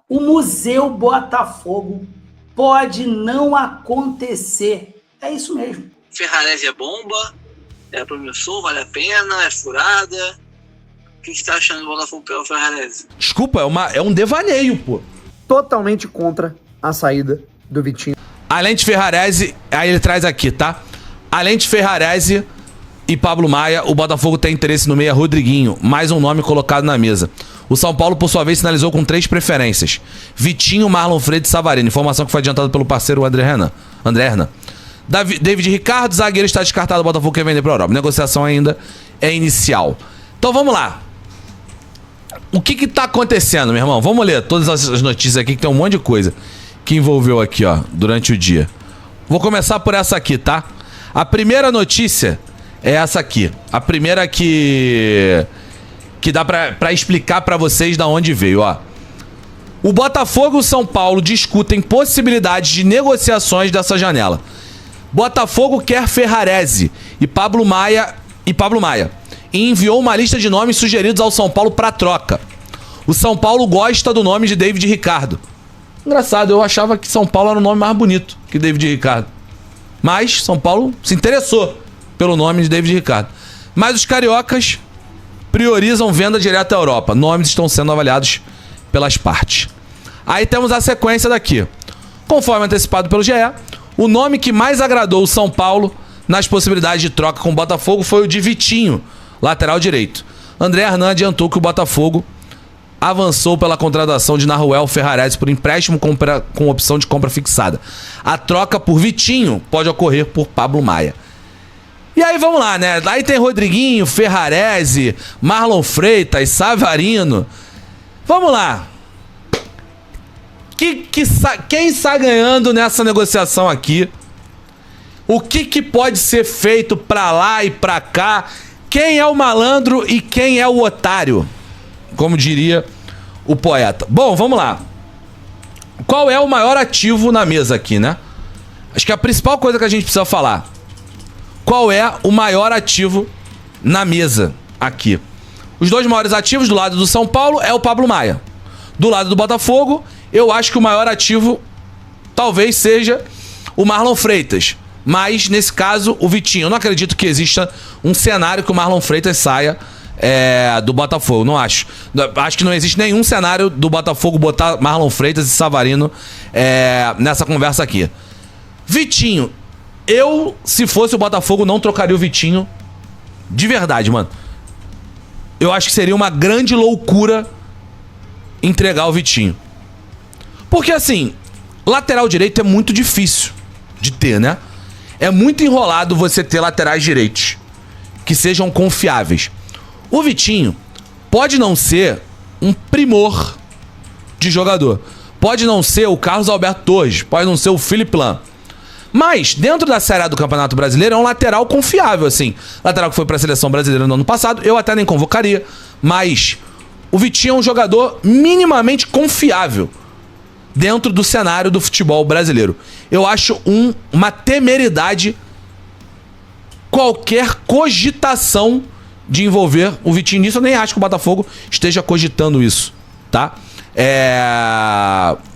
O Museu Botafogo pode não acontecer. É isso mesmo. Ferrarese é bomba, é promissor, vale a pena, é furada. O que você tá achando do Botafogo pelo Ferrarese? Desculpa, é um devaneio, pô. Totalmente contra a saída do Vitinho. Além de Ferrarese, aí ele traz aqui, tá? Além de Ferrarese e Pablo Maia, o Botafogo tem interesse no meia Rodriguinho, mais um nome colocado na mesa. O São Paulo, por sua vez, sinalizou com 3 preferências: Vitinho, Marlon Freitas e Savarino. Informação que foi adiantada pelo parceiro André Hernan. David Ricardo, zagueiro, está descartado. O Botafogo quer vender para a Europa. Negociação ainda é inicial. Então vamos lá. O que está acontecendo, meu irmão? Vamos ler todas as notícias aqui, que tem um monte de coisa que envolveu aqui, ó, durante o dia. Vou começar por essa aqui, tá? A primeira notícia é essa aqui. A primeira que dá pra explicar pra vocês da onde veio, ó. O Botafogo e o São Paulo discutem possibilidades de negociações dessa janela. Botafogo quer Ferrarese e Pablo Maia e enviou uma lista de nomes sugeridos ao São Paulo para troca. O São Paulo gosta do nome de David Ricardo. Engraçado, eu achava que São Paulo era um nome mais bonito que David Ricardo. Mas São Paulo se interessou pelo nome de David Ricardo. Mas os cariocas priorizam venda direta à Europa. Nomes estão sendo avaliados pelas partes. Aí temos a sequência daqui. Conforme antecipado pelo GE, o nome que mais agradou o São Paulo nas possibilidades de troca com o Botafogo foi o de Vitinho, lateral direito. André Hernan adiantou que o Botafogo avançou pela contratação de Naruel Ferrarese por empréstimo com opção de compra fixada. A troca por Vitinho pode ocorrer por Pablo Maia. E aí vamos lá, né? Aí tem Rodriguinho, Ferrarese, Marlon Savarino. Vamos lá. Quem está ganhando nessa negociação aqui? O que pode ser feito pra lá e pra cá? Quem é o malandro e quem é o otário? Como diria o poeta. Bom, vamos lá. Qual é o maior ativo na mesa aqui, né? Acho que a principal coisa que a gente precisa falar. Qual é o maior ativo na mesa aqui? Os 2 maiores ativos do lado do São Paulo é o Pablo Maia. Do lado do Botafogo, eu acho que o maior ativo talvez seja o Marlon Freitas. Mas, nesse caso, o Vitinho. Eu não acredito que exista um cenário que o Marlon Freitas saia do Botafogo. Não acho. Acho que não existe nenhum cenário do Botafogo botar Marlon Freitas e Savarino nessa conversa aqui. Vitinho. Eu, se fosse o Botafogo, não trocaria o Vitinho. De verdade, mano. Eu acho que seria uma grande loucura entregar o Vitinho. Porque, assim, lateral direito é muito difícil de ter, né? É muito enrolado você ter laterais direitos que sejam confiáveis. O Vitinho pode não ser um primor de jogador. Pode não ser o Carlos Alberto Torres. Pode não ser o Felipe Lan. Mas, dentro da Série A do Campeonato Brasileiro, é um lateral confiável, assim. Lateral que foi para a Seleção Brasileira no ano passado, eu até nem convocaria. Mas o Vitinho é um jogador minimamente confiável dentro do cenário do futebol brasileiro. Eu acho uma temeridade qualquer cogitação de envolver o Vitinho nisso. Eu nem acho que o Botafogo esteja cogitando isso, tá?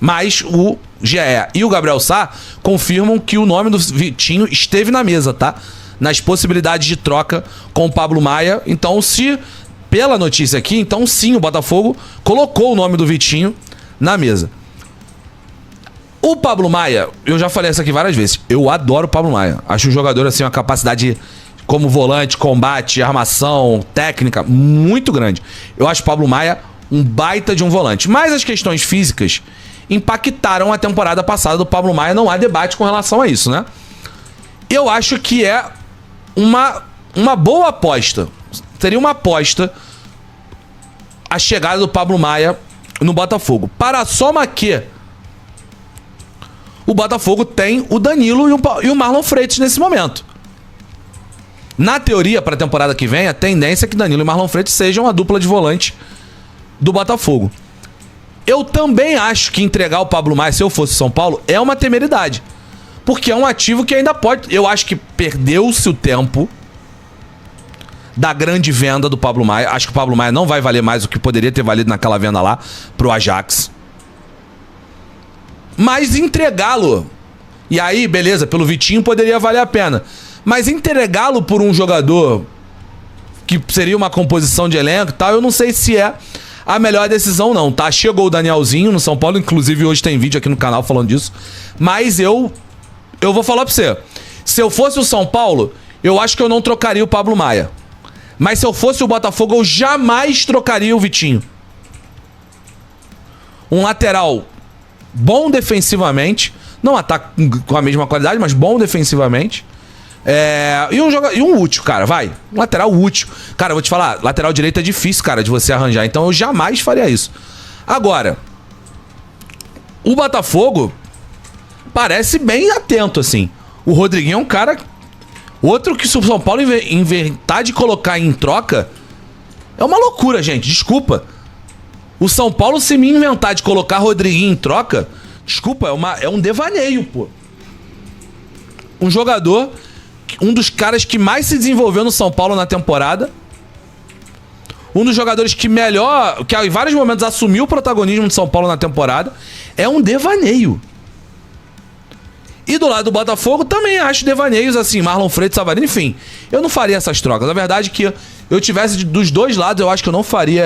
Mas o GE e o Gabriel Sá confirmam que o nome do Vitinho esteve na mesa, tá? Nas possibilidades de troca com o Pablo Maia. Então, pela notícia aqui, então sim, o Botafogo colocou o nome do Vitinho na mesa. O Pablo Maia, eu já falei isso aqui várias vezes, eu adoro o Pablo Maia. Acho um jogador, assim, uma capacidade como volante, combate, armação, técnica, muito grande. Eu acho o Pablo Maia um baita de um volante. Mas as questões físicas impactaram a temporada passada do Pablo Maia. Não há debate com relação a isso, né? Eu acho que é uma boa aposta. Seria uma aposta a chegada do Pablo Maia no Botafogo. Para a soma que o Botafogo tem o Danilo e o Marlon Freitas nesse momento. Na teoria, para a temporada que vem, a tendência é que Danilo e Marlon Freitas sejam a dupla de volante do Botafogo. Eu também acho que entregar o Pablo Maia, se eu fosse São Paulo, é uma temeridade. Porque é um ativo que ainda pode... Eu acho que perdeu-se o tempo da grande venda do Pablo Maia. Acho que o Pablo Maia não vai valer mais o que poderia ter valido naquela venda lá pro Ajax. Mas entregá-lo, e aí, beleza, pelo Vitinho poderia valer a pena, mas entregá-lo por um jogador que seria uma composição de elenco e tal, eu não sei se é a melhor decisão não, tá? Chegou o Danielzinho no São Paulo, inclusive hoje tem vídeo aqui no canal falando disso, mas eu vou falar pra você, se eu fosse o São Paulo, eu acho que eu não trocaria o Pablo Maia, mas se eu fosse o Botafogo, eu jamais trocaria o Vitinho. Um lateral bom defensivamente, não ataca com a mesma qualidade, mas bom defensivamente. E um útil, cara, vai. Um lateral útil. Cara, eu vou te falar, lateral direito é difícil, cara, de você arranjar. Então eu jamais faria isso. Agora, o Botafogo parece bem atento, assim. O Rodriguinho é um cara... Outro que se o São Paulo inventar de colocar em troca, é uma loucura, gente, desculpa. O São Paulo, se me inventar de colocar Rodriguinho em troca, desculpa, é um devaneio, pô. Um jogador, um dos caras que mais se desenvolveu no São Paulo na temporada. Um dos jogadores que melhor, que em vários momentos assumiu o protagonismo do São Paulo na temporada. É um devaneio. E do lado do Botafogo também acho devaneios assim, Marlon Freitas, Savarino, enfim. Eu não faria essas trocas. Na verdade que eu tivesse dos dois lados, eu acho que eu não faria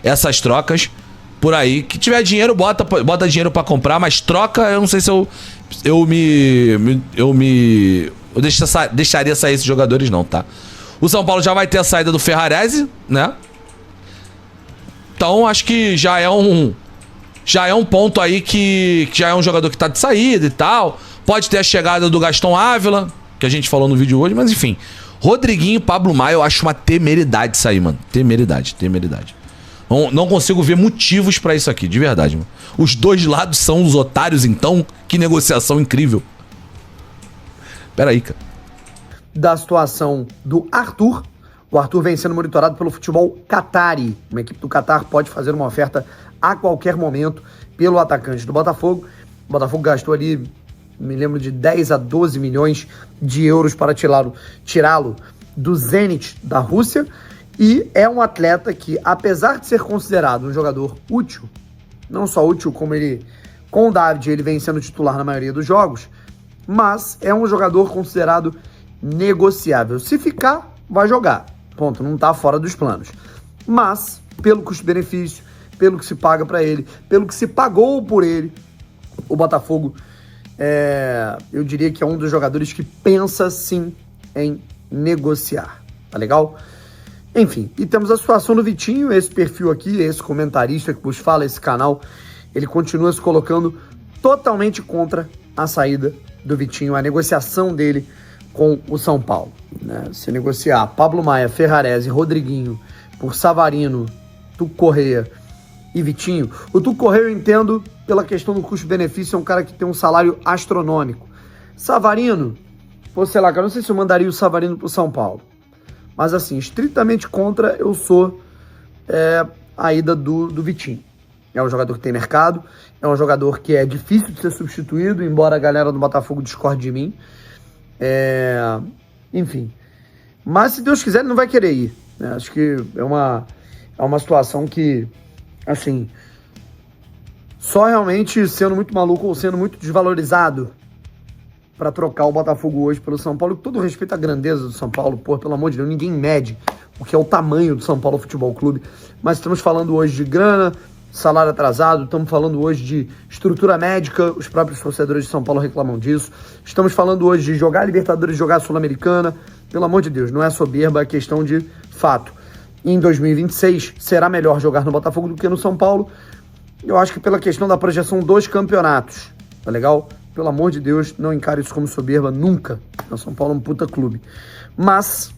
essas trocas por aí. Que tiver dinheiro, bota dinheiro pra comprar, mas troca, eu não sei se eu deixaria sair esses jogadores não, tá? O São Paulo já vai ter a saída do Ferrarese, né? Então acho que já é um ponto aí que já é um jogador que tá de saída e tal. Pode ter a chegada do Gaston Ávila, que a gente falou no vídeo hoje, mas enfim. Rodriguinho e Pablo Maia, eu acho uma temeridade isso aí, mano. Temeridade. Não consigo ver motivos pra isso aqui, de verdade, mano. Os dois lados são os otários, então. Que negociação incrível. Pera aí, cara. Da situação do Arthur. O Arthur vem sendo monitorado pelo futebol Qatari. Uma equipe do Qatar pode fazer uma oferta a qualquer momento pelo atacante do Botafogo. O Botafogo gastou ali, me lembro, de 10 a 12 milhões de euros para tirá-lo do Zenit da Rússia. E é um atleta que, apesar de ser considerado um jogador útil, não só útil como com o David, ele vem sendo titular na maioria dos jogos, mas é um jogador considerado negociável. Se ficar, vai jogar. Ponto, não tá fora dos planos. Mas, pelo custo-benefício, pelo que se paga pra ele, pelo que se pagou por ele, o Botafogo, eu diria que é um dos jogadores que pensa sim em negociar. Tá legal? Enfim, e temos a situação do Vitinho, esse perfil aqui, esse comentarista que vos fala, esse canal, ele continua se colocando totalmente contra a saída do Vitinho, a negociação dele com o São Paulo, né? Se negociar Pablo Maia, Ferrarese, Rodriguinho por Savarino, Tuco Correia e Vitinho. O Tuco Correia eu entendo pela questão do custo-benefício, é um cara que tem um salário astronômico. Savarino, pô, sei lá, eu não sei se eu mandaria o Savarino pro São Paulo. Mas assim, estritamente contra eu sou a ida do Vitinho. É um jogador que tem mercado, é um jogador que é difícil de ser substituído, embora a galera do Botafogo discorde de mim. Enfim. Mas se Deus quiser, ele não vai querer ir, né? Acho que é uma situação que, assim, só realmente sendo muito maluco ou sendo muito desvalorizado para trocar o Botafogo hoje pelo São Paulo. Com todo respeito à grandeza do São Paulo, pô, pelo amor de Deus, ninguém mede o que é o tamanho do São Paulo Futebol Clube. Mas estamos falando hoje de grana, salário atrasado, estamos falando hoje de estrutura médica, os próprios torcedores de São Paulo reclamam disso. Estamos falando hoje de jogar Libertadores, jogar Sul-Americana. Pelo amor de Deus, não é soberba, é questão de fato. Em 2026, será melhor jogar no Botafogo do que no São Paulo. Eu acho que pela questão da projeção dos campeonatos, tá legal? Pelo amor de Deus, não encare isso como soberba, nunca. O São Paulo é um puta clube. Mas...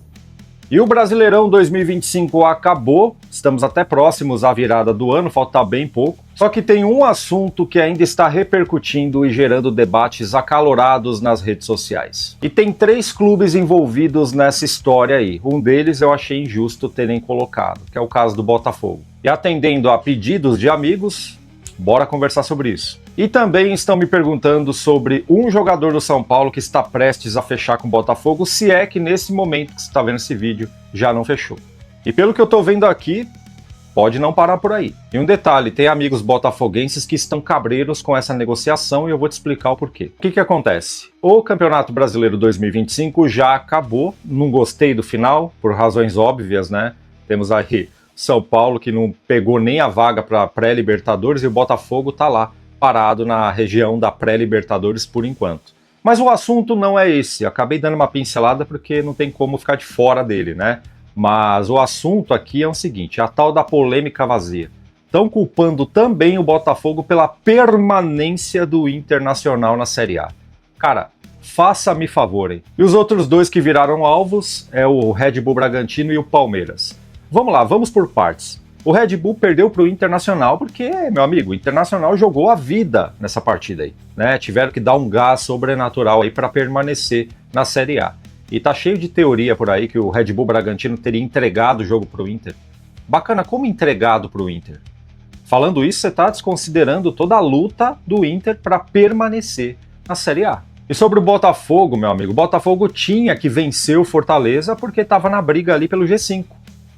E o Brasileirão 2025 acabou, estamos até próximos à virada do ano, falta bem pouco. Só que tem um assunto que ainda está repercutindo e gerando debates acalorados nas redes sociais. E tem 3 clubes envolvidos nessa história aí. Um deles eu achei injusto terem colocado, que é o caso do Botafogo. E atendendo a pedidos de amigos, bora conversar sobre isso. E também estão me perguntando sobre um jogador do São Paulo que está prestes a fechar com o Botafogo, se é que nesse momento que você está vendo esse vídeo já não fechou. E pelo que eu estou vendo aqui, Pode não parar por aí. E um detalhe, tem amigos botafoguenses que estão cabreiros com essa negociação e eu vou te explicar o porquê. O que acontece? O Campeonato Brasileiro 2025 já acabou, não gostei do final, por razões óbvias, né? Temos aí São Paulo que não pegou nem a vaga para pré-Libertadores e o Botafogo tá lá, parado na região da pré-Libertadores por enquanto. Mas o assunto não é esse, acabei dando uma pincelada porque não tem como ficar de fora dele, né? Mas o assunto aqui é o seguinte, a tal da polêmica vazia. Estão culpando também o Botafogo pela permanência do Internacional na Série A. Cara, faça-me favor, hein? E os outros dois que viraram alvos é o Red Bull Bragantino e o Palmeiras. Vamos lá, vamos por partes. O Red Bull perdeu para o Internacional porque, meu amigo, o Internacional jogou a vida nessa partida aí, né? Tiveram que dar um gás sobrenatural aí para permanecer na Série A. E tá cheio de teoria por aí que o Red Bull Bragantino teria entregado o jogo pro Inter. Bacana, como entregado pro Inter? Falando isso, você tá desconsiderando toda a luta do Inter para permanecer na Série A. E sobre o Botafogo, meu amigo, o Botafogo tinha que vencer o Fortaleza porque estava na briga ali pelo G5.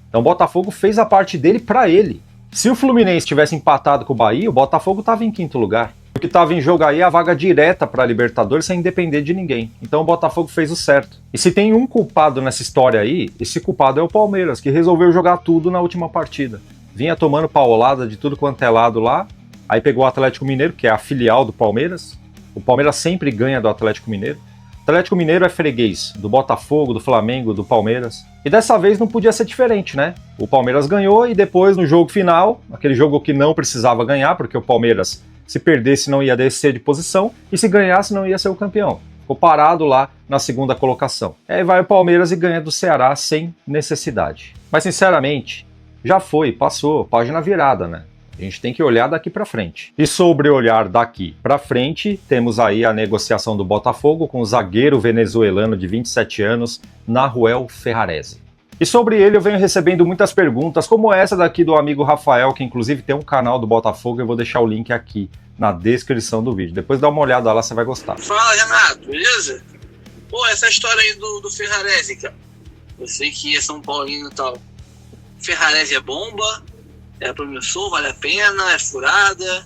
Então o Botafogo fez a parte dele para ele. Se o Fluminense tivesse empatado com o Bahia, o Botafogo estava em quinto lugar. O que estava em jogo aí é a vaga direta para a Libertadores sem depender de ninguém. Então o Botafogo fez o certo. E se tem um culpado nessa história aí, esse culpado é o Palmeiras, que resolveu jogar tudo na última partida. Vinha tomando paulada de tudo quanto é lado lá, aí pegou o Atlético Mineiro, que é a filial do Palmeiras. O Palmeiras sempre ganha do Atlético Mineiro. O Atlético Mineiro é freguês do Botafogo, do Flamengo, do Palmeiras. E dessa vez não podia ser diferente, né? O Palmeiras ganhou e depois no jogo final, aquele jogo que não precisava ganhar, porque o Palmeiras, se perdesse, não ia descer de posição, e se ganhasse, não ia ser o campeão. Ficou parado lá na segunda colocação. Aí vai o Palmeiras e ganha do Ceará sem necessidade. Mas, sinceramente, já foi, passou, página virada, né? A gente tem que olhar daqui para frente. E sobre olhar daqui para frente, temos aí a negociação do Botafogo com o zagueiro venezuelano de 27 anos, Nahuel Ferrarese. E sobre ele eu venho recebendo muitas perguntas, como essa daqui do amigo Rafael, que inclusive tem um canal do Botafogo, eu vou deixar o link aqui na descrição do vídeo. Depois dá uma olhada lá, você vai gostar. Fala, Renato, beleza? Pô, essa história aí do Ferrarese, cara. Eu sei que é São Paulino e tal. Ferrarese é bomba, é promissor, vale a pena, é furada.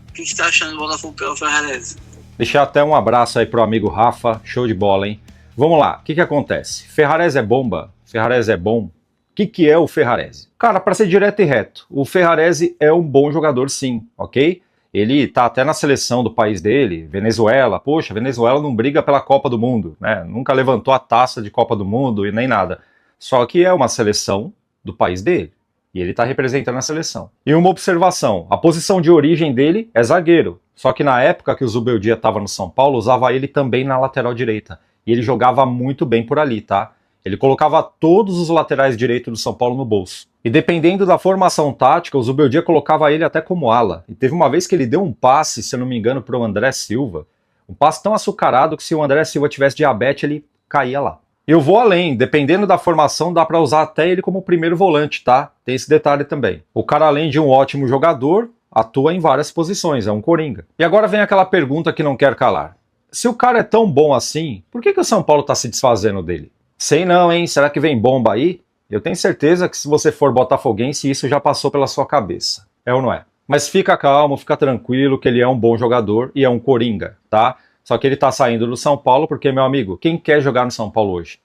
O que você tá achando do Botafogo pelo Ferrarese? Deixar até um abraço aí pro amigo Rafa, show de bola, hein? Vamos lá, o que acontece? Ferrarese é bomba? Ferrarese é bom? O que é o Ferrarese? Cara, para ser direto e reto, o Ferrarese é um bom jogador sim, ok? Ele tá até na seleção do país dele, Venezuela. Poxa, Venezuela não briga pela Copa do Mundo, né? Nunca levantou a taça de Copa do Mundo e nem nada. Só que é uma seleção do país dele. E ele tá representando a seleção. E uma observação, a posição de origem dele é zagueiro. Só que na época que o Zubeldia estava no São Paulo, usava ele também na lateral direita. E ele jogava muito bem por ali, tá? Ele colocava todos os laterais direitos do São Paulo no bolso. E dependendo da formação tática, o Zubeldia colocava ele até como ala. E teve uma vez que ele deu um passe, se eu não me engano, para o André Silva. Um passe tão açucarado que se o André Silva tivesse diabetes, ele caía lá. Eu vou além, dependendo da formação, dá para usar até ele como primeiro volante, tá? Tem esse detalhe também. O cara, além de um ótimo jogador, atua em várias posições, é um coringa. E agora vem aquela pergunta que não quer calar. Se o cara é tão bom assim, por que o São Paulo tá se desfazendo dele? Sei não, hein? Será que vem bomba aí? Eu tenho certeza que se você for botafoguense, isso já passou pela sua cabeça. É ou não é? Mas fica calmo, fica tranquilo que ele é um bom jogador e é um coringa, tá? Só que ele tá saindo do São Paulo porque, meu amigo, quem quer jogar no São Paulo hoje?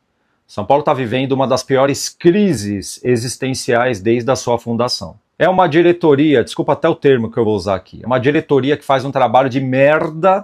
São Paulo tá vivendo uma das piores crises existenciais desde a sua fundação. É uma diretoria, desculpa até o termo que eu vou usar aqui, é uma diretoria que faz um trabalho de merda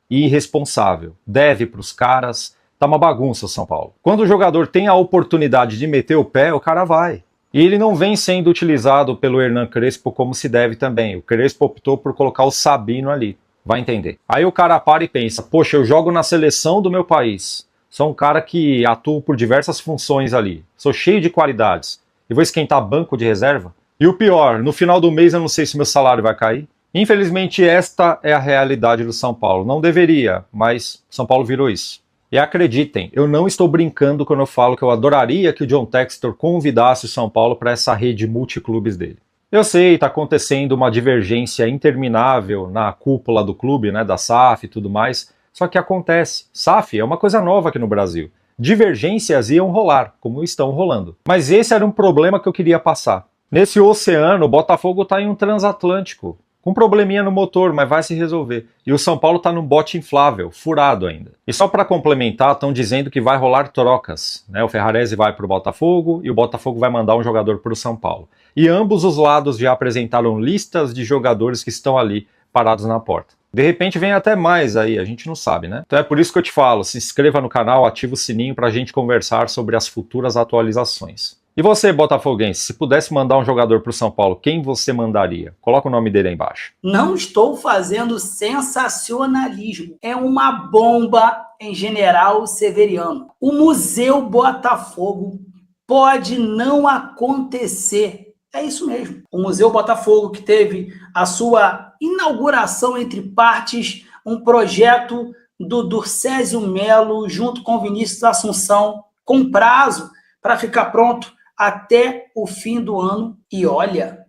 e irresponsável. Deve pros caras, tá uma bagunça o São Paulo. Quando o jogador tem a oportunidade de meter o pé, o cara vai. E ele não vem sendo utilizado pelo Hernan Crespo como se deve também. O Crespo optou por colocar o Sabino ali. Vai entender. Aí o cara para e pensa, poxa, eu jogo na seleção do meu país. Sou um cara que atua por diversas funções ali. Sou cheio de qualidades. E vou esquentar banco de reserva? E o pior, no final do mês eu não sei se meu salário vai cair. Infelizmente esta é a realidade do São Paulo. Não deveria, mas São Paulo virou isso. E acreditem, eu não estou brincando quando eu falo que eu adoraria que o John Textor convidasse o São Paulo para essa rede multiclubes dele. Eu sei, está acontecendo uma divergência interminável na cúpula do clube, né, da SAF e tudo mais, só que acontece. SAF é uma coisa nova aqui no Brasil. Divergências iam rolar, como estão rolando. Mas esse era um problema que eu queria passar. Nesse oceano, o Botafogo tá em um transatlântico, com probleminha no motor, mas vai se resolver. E o São Paulo tá num bote inflável, furado ainda. E só para complementar, estão dizendo que vai rolar trocas, né? O Ferrarese vai pro Botafogo e o Botafogo vai mandar um jogador pro São Paulo. E ambos os lados já apresentaram listas de jogadores que estão ali parados na porta. De repente vem até mais aí, a gente não sabe, né? Então é por isso que eu te falo, se inscreva no canal, ativa o sininho pra gente conversar sobre as futuras atualizações. E você, botafoguense, se pudesse mandar um jogador pro São Paulo, quem você mandaria? Coloca o nome dele aí embaixo. Não estou fazendo sensacionalismo. É uma bomba em General Severiano. O Museu Botafogo pode não acontecer. É isso mesmo. O Museu Botafogo, que teve a sua inauguração entre partes, um projeto do Durcésio Melo, junto com Vinícius Assunção, com prazo para ficar pronto até o fim do ano. E olha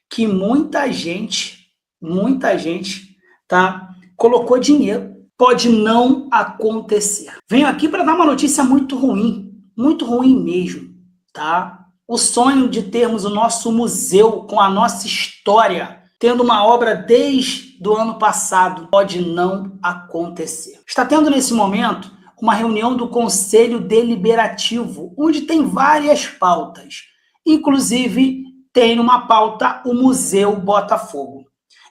que muita gente, colocou dinheiro. Pode não acontecer. Venho aqui para dar uma notícia muito ruim mesmo, tá? O sonho de termos o nosso museu com a nossa história, tendo uma obra desde o ano passado, pode não acontecer. Está tendo nesse momento uma reunião do Conselho Deliberativo, onde tem várias pautas. Inclusive, tem uma pauta o Museu Botafogo.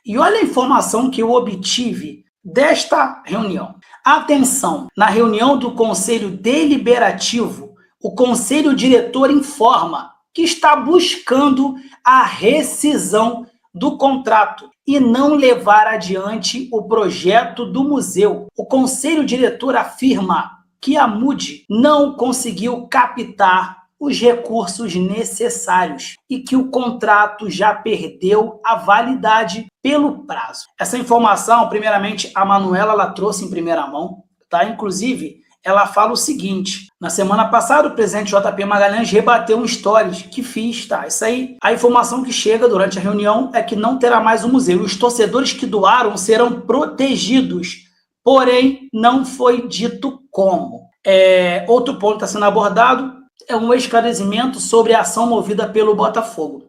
E olha a informação que eu obtive desta reunião. Atenção, na reunião do Conselho Deliberativo, o Conselho Diretor informa que está buscando a rescisão do contrato e não levar adiante o projeto do museu. O Conselho Diretor afirma que a MUD não conseguiu captar os recursos necessários e que o contrato já perdeu a validade pelo prazo. Essa informação, primeiramente, a Manuela ela trouxe em primeira mão, tá? Inclusive, ela fala o seguinte: na semana passada o presidente JP Magalhães rebateu um stories que fiz, tá? Isso aí, a informação que chega durante a reunião é que não terá mais o museu. Os torcedores que doaram serão protegidos, porém não foi dito como. Outro ponto que está sendo abordado é um esclarecimento sobre a ação movida pelo Botafogo.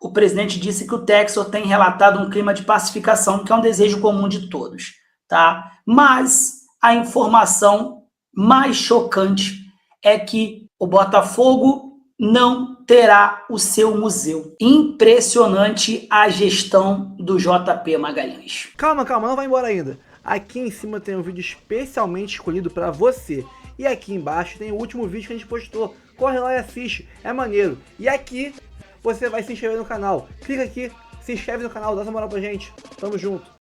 O presidente disse que o Textor tem relatado um clima de pacificação, que é um desejo comum de todos, tá? Mas a informação mais chocante é que o Botafogo não terá o seu museu. Impressionante a gestão do JP Magalhães. Calma, não vai embora ainda. Aqui em cima tem um vídeo especialmente escolhido para você. E aqui embaixo tem o último vídeo que a gente postou. Corre lá e assiste, é maneiro. E aqui você vai se inscrever no canal. Clica aqui, se inscreve no canal, dá essa moral pra gente. Tamo junto.